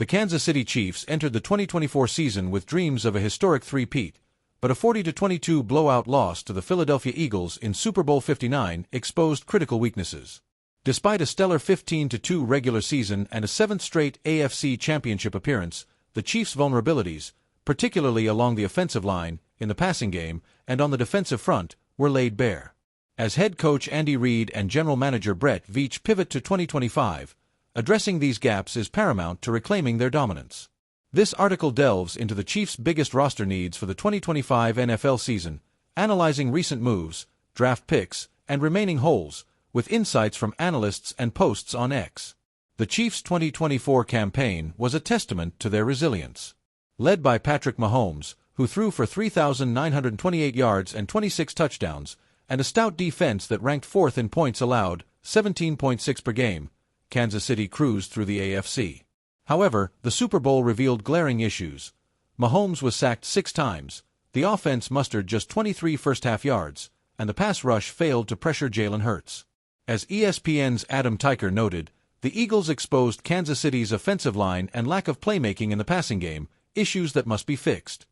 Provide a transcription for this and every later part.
The Kansas City Chiefs entered the 2024 season with dreams of a historic three-peat, but a 40-22 blowout loss to the Philadelphia Eagles in Super Bowl 59 exposed critical weaknesses. Despite a stellar 15-2 regular season and a seventh straight AFC Championship appearance, the Chiefs' vulnerabilities, particularly along the offensive line, in the passing game, and on the defensive front, were laid bare. As head coach Andy Reid and general manager Brett Veach pivot to 2025, addressing these gaps is paramount to reclaiming their dominance. This article delves into the Chiefs' biggest roster needs for the 2025 NFL season, analyzing recent moves, draft picks, and remaining holes, with insights from analysts and posts on X. The Chiefs' 2024 campaign was a testament to their resilience. Led by Patrick Mahomes, who threw for 3,928 yards and 26 touchdowns, and a stout defense that ranked fourth in points allowed, 17.6 per game, Kansas City cruised through the AFC. However, the Super Bowl revealed glaring issues. Mahomes was sacked 6 times, the offense mustered just 23 first-half yards, and the pass rush failed to pressure Jalen Hurts. As ESPN's Adam Teicher noted, the Eagles exposed Kansas City's offensive line and lack of playmaking in the passing game, issues that must be fixed.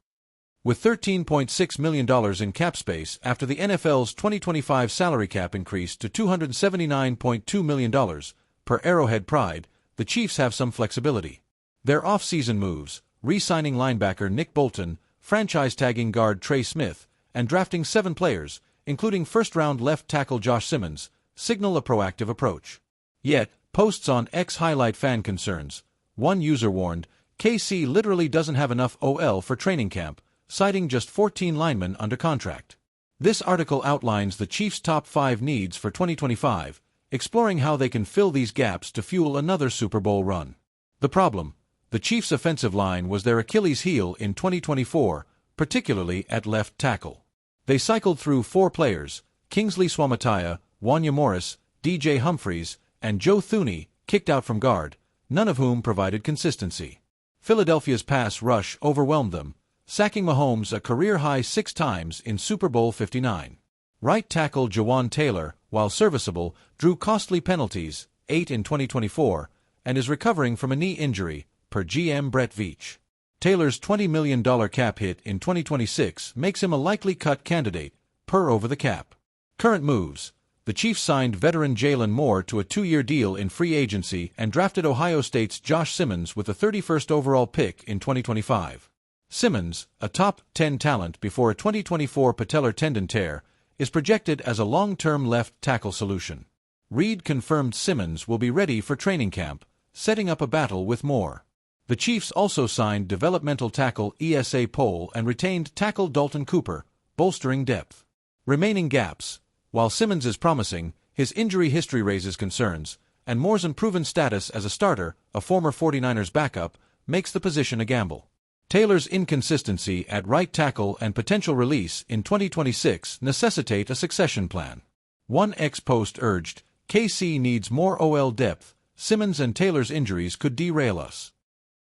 With $13.6 million in cap space after the NFL's 2025 salary cap increased to $279.2 million, per Arrowhead Pride, the Chiefs have some flexibility. Their off-season moves, re-signing linebacker Nick Bolton, franchise-tagging guard Trey Smith, and drafting 7 players, including first-round left tackle Josh Simmons, signal a proactive approach. Yet, posts on X highlight fan concerns. One user warned, KC literally doesn't have enough OL for training camp, citing just 14 linemen under contract. This article outlines the Chiefs' top 5 needs for 2025, exploring how they can fill these gaps to fuel another Super Bowl run. The problem: the Chiefs' offensive line was their Achilles heel in 2024, particularly at left tackle. They cycled through 4 players, Kingsley Suamataia, Wanya Morris, DJ Humphries, and Joe Thuney, kicked out from guard, none of whom provided consistency. Philadelphia's pass rush overwhelmed them, sacking Mahomes a career-high 6 times in Super Bowl 59. Right tackle Jawan Taylor, while serviceable, drew costly penalties, 8 in 2024, and is recovering from a knee injury, per GM Brett Veach. Taylor's $20 million cap hit in 2026 makes him a likely cut candidate, per Over the Cap. Current moves: the Chiefs signed veteran Jalen Moore to a 2-year deal in free agency and drafted Ohio State's Josh Simmons with the 31st overall pick in 2025. Simmons, a top 10 talent before a 2024 patellar tendon tear, is projected as a long-term left tackle solution. Reid confirmed Simmons will be ready for training camp, setting up a battle with Moore. The Chiefs also signed developmental tackle ESA Pohl and retained tackle Dalton Cooper, bolstering depth. Remaining gaps: while Simmons is promising, his injury history raises concerns, and Moore's unproven status as a starter, a former 49ers backup, makes the position a gamble. Taylor's inconsistency at right tackle and potential release in 2026 necessitate a succession plan. One ex-post urged, KC needs more OL depth, Simmons and Taylor's injuries could derail us.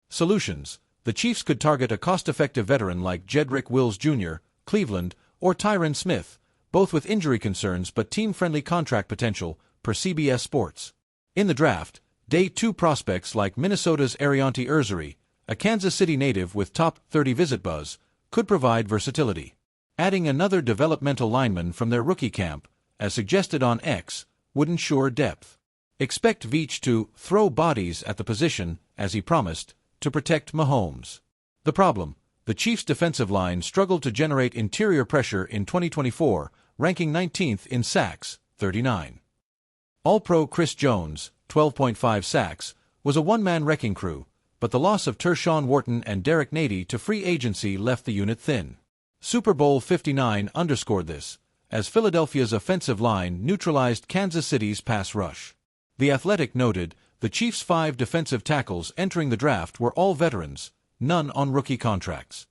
Solutions: the Chiefs could target a cost-effective veteran like Jedrick Wills Jr., Cleveland, or Tyron Smith, both with injury concerns but team-friendly contract potential, per CBS Sports. In the draft, Day 2 prospects like Minnesota's Arianti Urzuri, a Kansas City native with top 30 visit buzz, could provide versatility. Adding another developmental lineman from their rookie camp, as suggested on X, would ensure depth. Expect Veach to throw bodies at the position, as he promised, to protect Mahomes. The problem: the Chiefs' defensive line struggled to generate interior pressure in 2024, ranking 19th in sacks, 39. All-Pro Chris Jones, 12.5 sacks, was a one-man wrecking crew, but the loss of Tershawn Wharton and Derek Nady to free agency left the unit thin. Super Bowl 59 underscored this, as Philadelphia's offensive line neutralized Kansas City's pass rush. The Athletic noted, the Chiefs' 5 defensive tackles entering the draft were all veterans, none on rookie contracts.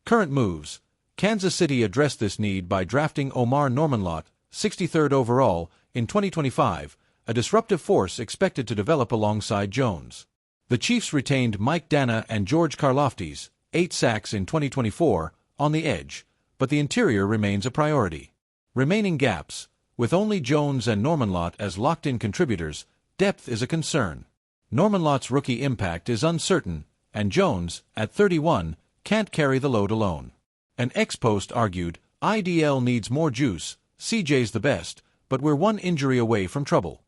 Current moves: Kansas City addressed this need by drafting Omar Normanlott, 63rd overall, in 2025, a disruptive force expected to develop alongside Jones. The Chiefs retained Mike Dana and George Karlaftis, 8 sacks in 2024, on the edge, but the interior remains a priority. Remaining gaps: with only Jones and Normanlott as locked-in contributors, depth is a concern. Norman Lott's rookie impact is uncertain, and Jones, at 31, can't carry the load alone. An ex-post argued, IDL needs more juice, CJ's the best, but we're one injury away from trouble.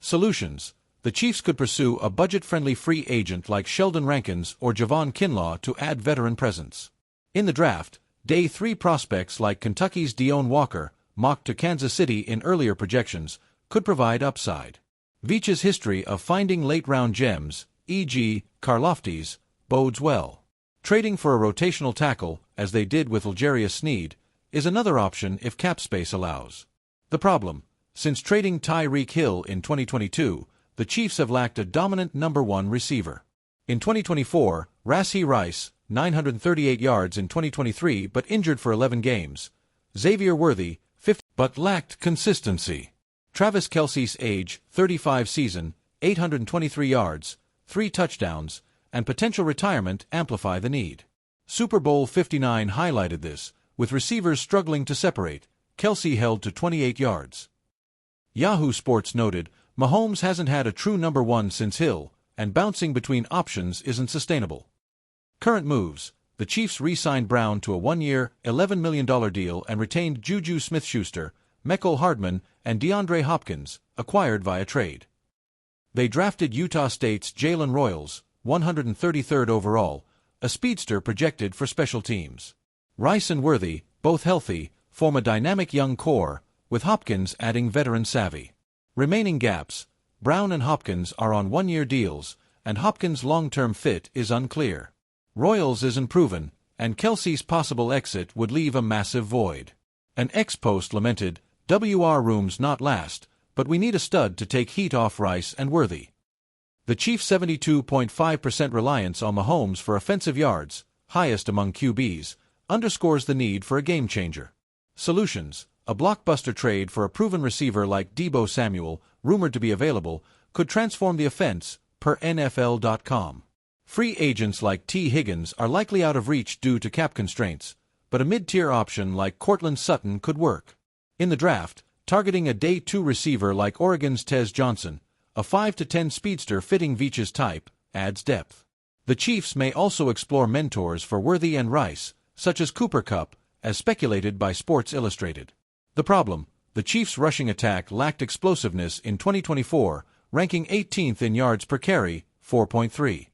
Solutions: the Chiefs could pursue a budget-friendly free agent like Sheldon Rankins or Javon Kinlaw to add veteran presence. In the draft, Day 3 prospects like Kentucky's Deone Walker, mocked to Kansas City in earlier projections, could provide upside. Veach's history of finding late-round gems, e.g., Karlaftis, bodes well. Trading for a rotational tackle, as they did with L'Jarius Sneed, is another option if cap space allows. The problem: since trading Tyreek Hill in 2022, the Chiefs have lacked a dominant number 1 receiver. In 2024, Rashee Rice, 938 yards in 2023 but injured for 11 games. Xavier Worthy, 50, but lacked consistency. Travis Kelce's age, 35 season, 823 yards, 3 touchdowns, and potential retirement amplify the need. Super Bowl 59 highlighted this, with receivers struggling to separate. Kelce held to 28 yards. Yahoo Sports noted, Mahomes hasn't had a true number 1 since Hill, and bouncing between options isn't sustainable. Current moves: the Chiefs re-signed Brown to a 1-year, $11 million deal and retained JuJu Smith-Schuster, Mecole Hardman, and DeAndre Hopkins, acquired via trade. They drafted Utah State's Jalen Royals, 133rd overall, a speedster projected for special teams. Rice and Worthy, both healthy, form a dynamic young core, with Hopkins adding veteran savvy. Remaining gaps: Brown and Hopkins are on 1-year deals, and Hopkins' long-term fit is unclear. Royals isn't proven, and Kelce's possible exit would leave a massive void. An ex-post lamented, WR rooms not last, but we need a stud to take heat off Rice and Worthy. The Chiefs' 72.5% reliance on Mahomes for offensive yards, highest among QBs, underscores the need for a game-changer. Solutions: a blockbuster trade for a proven receiver like Deebo Samuel, rumored to be available, could transform the offense, per NFL.com. Free agents like T. Higgins are likely out of reach due to cap constraints, but a mid-tier option like Cortland Sutton could work. In the draft, targeting a Day 2 receiver like Oregon's Tez Johnson, a 5-10 speedster fitting Veach's type, adds depth. The Chiefs may also explore mentors for Worthy and Rice, such as Cooper Kupp, as speculated by Sports Illustrated. The problem: the Chiefs' rushing attack lacked explosiveness in 2024, ranking 18th in yards per carry, 4.3.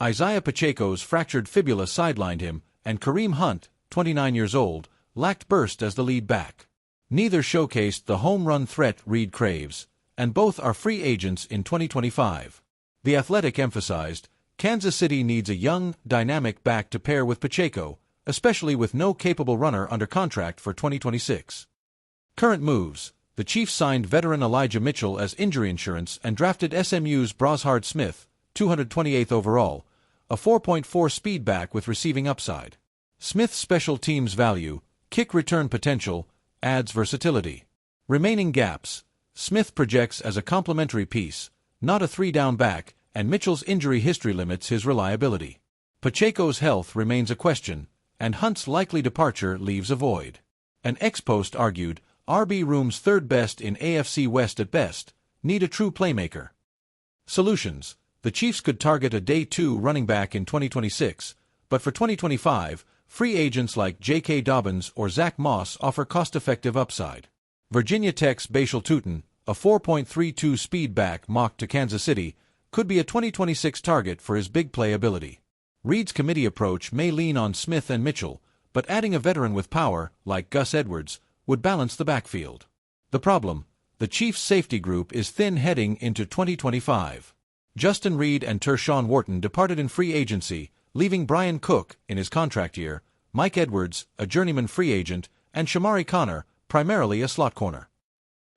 Isaiah Pacheco's fractured fibula sidelined him, and Kareem Hunt, 29 years old, lacked burst as the lead back. Neither showcased the home run threat Reed craves, and both are free agents in 2025. The Athletic emphasized, Kansas City needs a young, dynamic back to pair with Pacheco, especially with no capable runner under contract for 2026. Current moves: the Chiefs signed veteran Elijah Mitchell as injury insurance and drafted SMU's Brashard Smith, 228th overall, a 4.4 speed back with receiving upside. Smith's special teams value, kick return potential, adds versatility. Remaining gaps: Smith projects as a complementary piece, not a 3-down back, and Mitchell's injury history limits his reliability. Pacheco's health remains a question, and Hunt's likely departure leaves a void. An ex-post argued, RB room's third best in AFC West at best, need a true playmaker. Solutions: the Chiefs could target a Day 2 running back in 2026, but for 2025, free agents like J.K. Dobbins or Zach Moss offer cost-effective upside. Virginia Tech's Bashal Tutin, a 4.32 speed back mocked to Kansas City, could be a 2026 target for his big play ability. Reed's committee approach may lean on Smith and Mitchell, but adding a veteran with power, like Gus Edwards, would balance the backfield. The problem: the Chiefs' safety group is thin heading into 2025. Justin Reed and Tershawn Wharton departed in free agency, leaving Brian Cook, in his contract year, Mike Edwards, a journeyman free agent, and Shamari Connor, primarily a slot corner.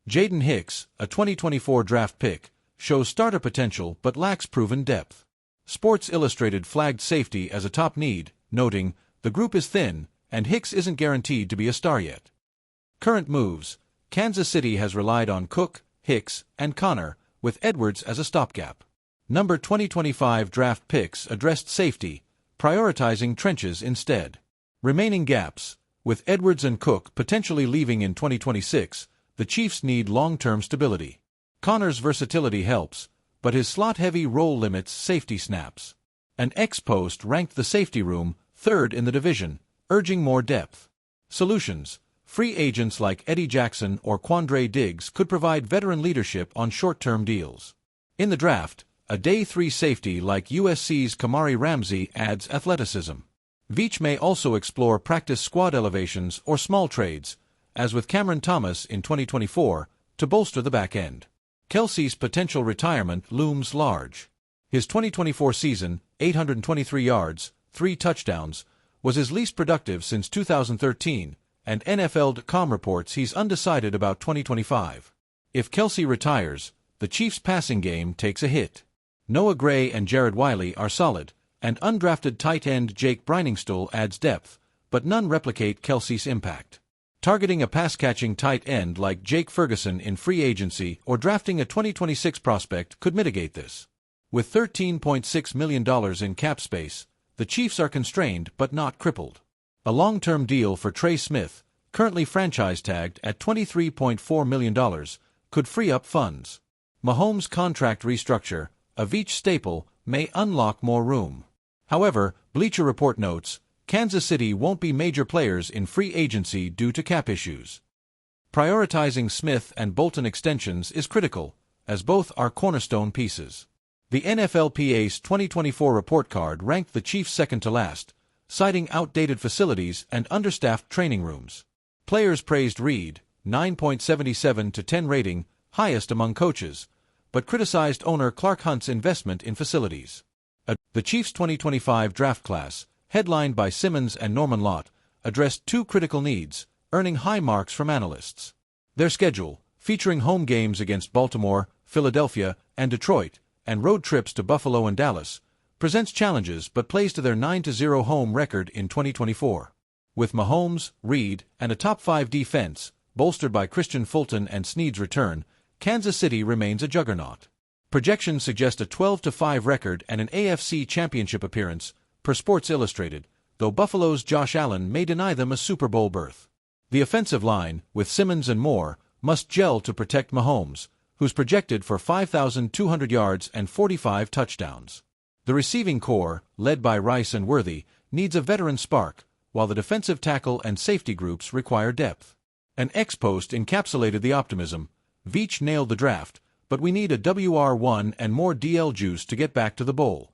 Jaden Hicks, a 2024 draft pick, shows starter potential but lacks proven depth. Sports Illustrated flagged safety as a top need, noting, the group is thin, and Hicks isn't guaranteed to be a star yet. Current moves: Kansas City has relied on Cook, Hicks, and Connor, with Edwards as a stopgap. Number 2025 draft picks addressed safety, prioritizing trenches instead. Remaining gaps: with Edwards and Cook potentially leaving in 2026, the Chiefs need long-term stability. Connor's versatility helps, but his slot-heavy role limits safety snaps. An ex-post ranked the safety room third in the division, urging more depth. Solutions: free agents like Eddie Jackson or Quandre Diggs could provide veteran leadership on short-term deals. In the draft, a Day 3 safety like USC's Kamari Ramsey adds athleticism. Veach may also explore practice squad elevations or small trades, as with Cameron Thomas in 2024, to bolster the back end. Kelce's potential retirement looms large. His 2024 season, 823 yards, 3 touchdowns, was his least productive since 2013, and NFL.com reports he's undecided about 2025. If Kelce retires, the Chiefs' passing game takes a hit. Noah Gray and Jared Wiley are solid, and undrafted tight end Jake Briningstool adds depth, but none replicate Kelce's impact. Targeting a pass-catching tight end like Jake Ferguson in free agency or drafting a 2026 prospect could mitigate this. With $13.6 million in cap space, the Chiefs are constrained but not crippled. A long-term deal for Trey Smith, currently franchise-tagged at $23.4 million, could free up funds. Mahomes' contract restructure, a Veach staple, may unlock more room. However, Bleacher Report notes, Kansas City won't be major players in free agency due to cap issues. Prioritizing Smith and Bolton extensions is critical, as both are cornerstone pieces. The NFLPA's 2024 report card ranked the Chiefs second to last, citing outdated facilities and understaffed training rooms. Players praised Reid, 9.77 to 10 rating, highest among coaches, but criticized owner Clark Hunt's investment in facilities. The Chiefs' 2025 draft class, headlined by Simmons and Norman Lott, addressed two critical needs, earning high marks from analysts. Their schedule, featuring home games against Baltimore, Philadelphia, and Detroit, and road trips to Buffalo and Dallas, presents challenges but plays to their 9-0 home record in 2024. With Mahomes, Reid, and a top-5 defense, bolstered by Christian Fulton and Snead's return, Kansas City remains a juggernaut. Projections suggest a 12-5 record and an AFC Championship appearance, per Sports Illustrated, though Buffalo's Josh Allen may deny them a Super Bowl berth. The offensive line, with Simmons and Moore, must gel to protect Mahomes, who's projected for 5,200 yards and 45 touchdowns. The receiving core, led by Rice and Worthy, needs a veteran spark, while the defensive tackle and safety groups require depth. An ex-post encapsulated the optimism. Veach nailed the draft, but we need a WR1 and more DL juice to get back to the bowl.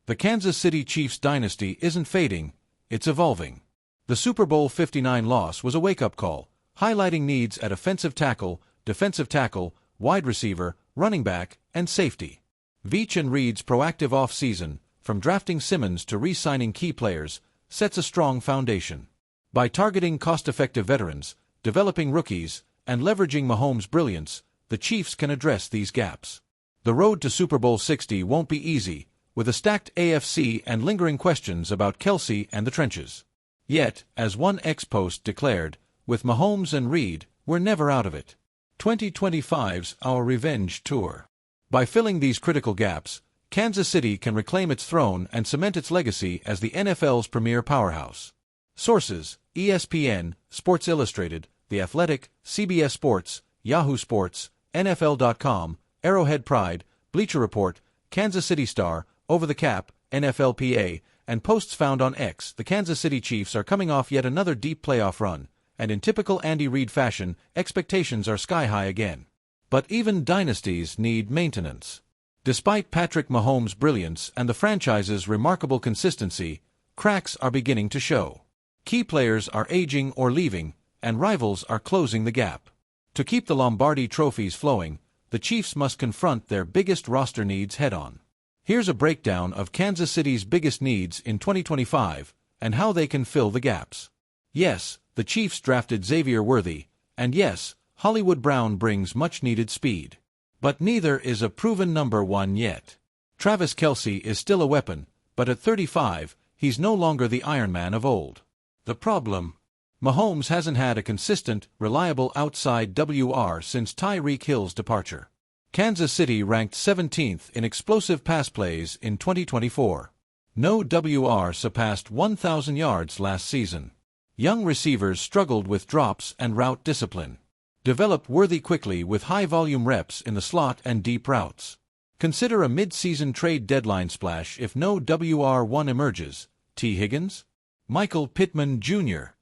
The Kansas City Chiefs dynasty isn't fading, it's evolving. The Super Bowl 59 loss was a wake-up call, highlighting needs at offensive tackle, defensive tackle, wide receiver, running back, and safety. Veach and Reid's proactive off-season, from drafting Simmons to re-signing key players, sets a strong foundation. By targeting cost-effective veterans, developing rookies, and leveraging Mahomes' brilliance, the Chiefs can address these gaps. The road to Super Bowl 60 won't be easy, with a stacked AFC and lingering questions about Kelce and the trenches. Yet, as one ex-post declared, with Mahomes and Reid, we're never out of it. 2025's our revenge tour. By filling these critical gaps, Kansas City can reclaim its throne and cement its legacy as the NFL's premier powerhouse. Sources: ESPN, Sports Illustrated, The Athletic, CBS Sports, Yahoo Sports, NFL.com, Arrowhead Pride, Bleacher Report, Kansas City Star, Over the Cap, NFLPA, and posts found on X. The Kansas City Chiefs are coming off yet another deep playoff run, and in typical Andy Reid fashion, expectations are sky-high again. But even dynasties need maintenance. Despite Patrick Mahomes' brilliance and the franchise's remarkable consistency, cracks are beginning to show. Key players are aging or leaving, and rivals are closing the gap. To keep the Lombardi trophies flowing, the Chiefs must confront their biggest roster needs head-on. Here's a breakdown of Kansas City's biggest needs in 2025 and how they can fill the gaps. Yes, the Chiefs drafted Xavier Worthy, and yes, Hollywood Brown brings much-needed speed. But neither is a proven number one yet. Travis Kelce is still a weapon, but at 35, he's no longer the Iron Man of old. The problem? Mahomes hasn't had a consistent, reliable outside WR since Tyreek Hill's departure. Kansas City ranked 17th in explosive pass plays in 2024. No WR surpassed 1,000 yards last season. Young receivers struggled with drops and route discipline. Developed Worthy quickly with high-volume reps in the slot and deep routes. Consider a mid-season trade deadline splash if no WR1 emerges. T. Higgins? Michael Pittman Jr.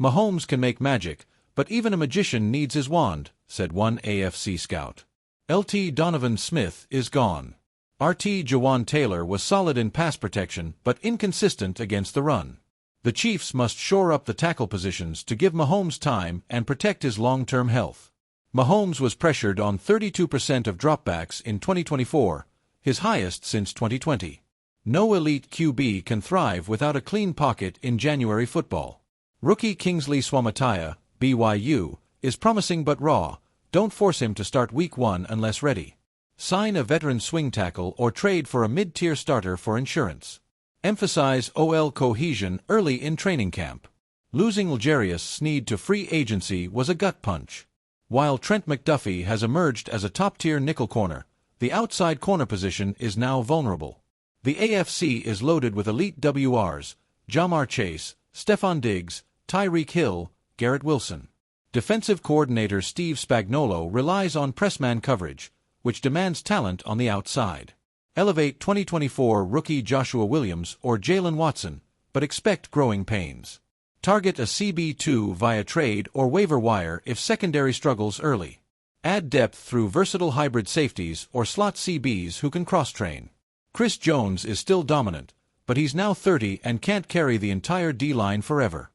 Mahomes can make magic, but even a magician needs his wand, said one AFC scout. LT Donovan Smith is gone. RT Jawan Taylor was solid in pass protection but inconsistent against the run. The Chiefs must shore up the tackle positions to give Mahomes time and protect his long-term health. Mahomes was pressured on 32% of dropbacks in 2024, his highest since 2020. No elite QB can thrive without a clean pocket in January football. Rookie Kingsley Suamataia, BYU, is promising but raw. Don't force him to start Week 1 unless ready. Sign a veteran swing tackle or trade for a mid-tier starter for insurance. Emphasize OL cohesion early in training camp. Losing L'Jarius Sneed to free agency was a gut punch. While Trent McDuffie has emerged as a top-tier nickel corner, the outside corner position is now vulnerable. The AFC is loaded with elite WRs, Jamar Chase, Stephon Diggs, Tyreek Hill, Garrett Wilson. Defensive coordinator Steve Spagnuolo relies on pressman coverage, which demands talent on the outside. Elevate 2024 rookie Joshua Williams or Jalen Watson, but expect growing pains. Target a CB2 via trade or waiver wire if secondary struggles early. Add depth through versatile hybrid safeties or slot CBs who can cross-train. Chris Jones is still dominant, but he's now 30 and can't carry the entire D-line forever.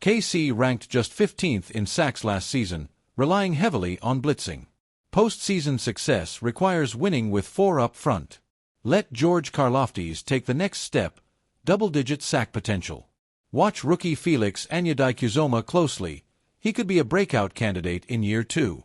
KC ranked just 15th in sacks last season, relying heavily on blitzing. Postseason success requires winning with 4 up front. Let George Karlaftis take the next step, double-digit sack potential. Watch rookie Felix Anudike-Uzomah closely. He could be a breakout candidate in year 2.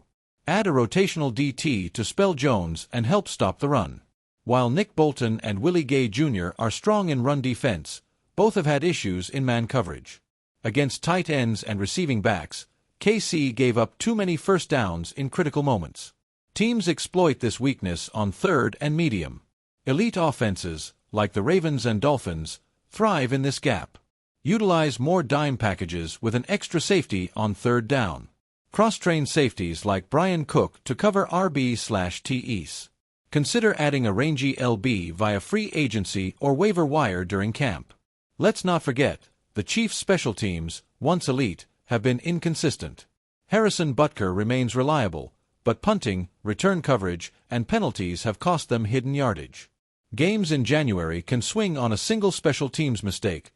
Add a rotational DT to spell Jones and help stop the run. While Nick Bolton and Willie Gay Jr. are strong in run defense, both have had issues in man coverage. Against tight ends and receiving backs, KC gave up too many first downs in critical moments. Teams exploit this weakness on third and medium. Elite offenses, like the Ravens and Dolphins, thrive in this gap. Utilize more dime packages with an extra safety on third down. Cross-train safeties like Brian Cook to cover RB/TEs. Consider adding a rangy LB via free agency or waiver wire during camp. Let's not forget, the Chiefs' special teams, once elite, have been inconsistent. Harrison Butker remains reliable, but punting, return coverage, and penalties have cost them hidden yardage. Games in January can swing on a single special teams mistake.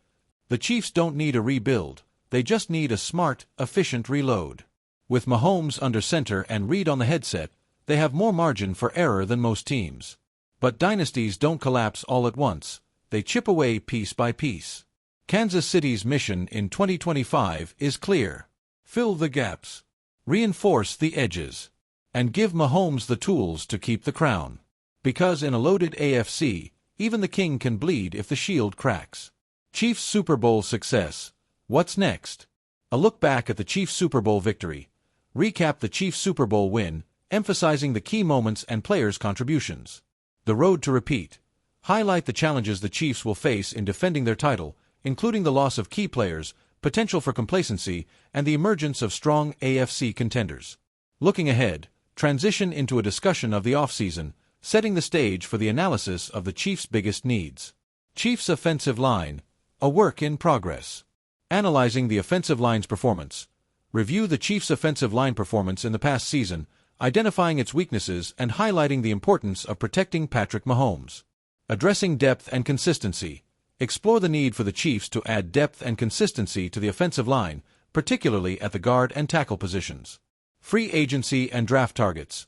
The Chiefs don't need a rebuild, they just need a smart, efficient reload. With Mahomes under center and Reed on the headset, they have more margin for error than most teams. But dynasties don't collapse all at once, they chip away piece by piece. Kansas City's mission in 2025 is clear. Fill the gaps. Reinforce the edges. And give Mahomes the tools to keep the crown. Because in a loaded AFC, even the king can bleed if the shield cracks. Chiefs Super Bowl success. What's next? A look back at the Chiefs Super Bowl victory. Recap the Chiefs Super Bowl win, emphasizing the key moments and players' contributions. The road to repeat. Highlight the challenges the Chiefs will face in defending their title, including the loss of key players, potential for complacency, and the emergence of strong AFC contenders. Looking ahead, transition into a discussion of the offseason, setting the stage for the analysis of the Chiefs' biggest needs. Chiefs' offensive line, a work in progress. Analyzing the offensive line's performance. Review the Chiefs' offensive line performance in the past season, identifying its weaknesses and highlighting the importance of protecting Patrick Mahomes. Addressing depth and consistency. Explore the need for the Chiefs to add depth and consistency to the offensive line, particularly at the guard and tackle positions. Free agency and draft targets.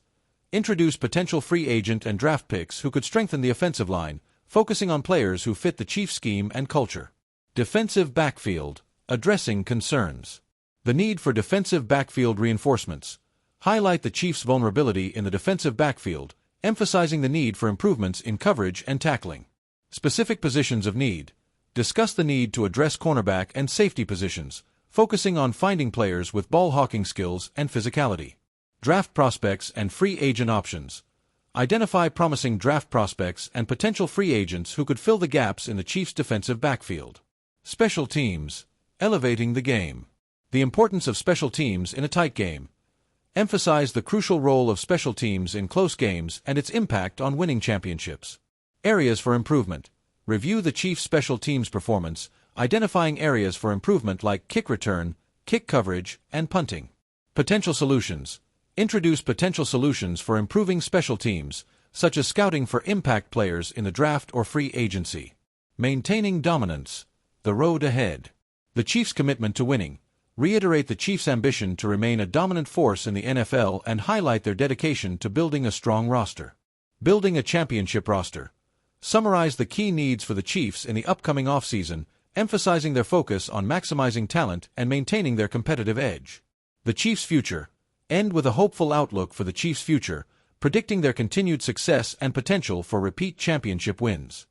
Introduce potential free agent and draft picks who could strengthen the offensive line, focusing on players who fit the Chiefs' scheme and culture. Defensive backfield. Addressing concerns. The need for defensive backfield reinforcements. Highlight the Chiefs' vulnerability in the defensive backfield, emphasizing the need for improvements in coverage and tackling. Specific positions of need. Discuss the need to address cornerback and safety positions, focusing on finding players with ball-hawking skills and physicality. Draft prospects and free agent options. Identify promising draft prospects and potential free agents who could fill the gaps in the Chiefs' defensive backfield. Special teams. Elevating the game. The importance of special teams in a tight game. Emphasize the crucial role of special teams in close games and its impact on winning championships. Areas for improvement. Review the Chiefs' special teams performance, identifying areas for improvement like kick return, kick coverage, and punting. Potential solutions. Introduce potential solutions for improving special teams, such as scouting for impact players in the draft or free agency. Maintaining dominance. The road ahead. The Chiefs' commitment to winning. Reiterate the Chiefs' ambition to remain a dominant force in the NFL and highlight their dedication to building a strong roster. Building a championship roster. Summarize the key needs for the Chiefs in the upcoming offseason, emphasizing their focus on maximizing talent and maintaining their competitive edge. The Chiefs' future. End with a hopeful outlook for the Chiefs' future, predicting their continued success and potential for repeat championship wins.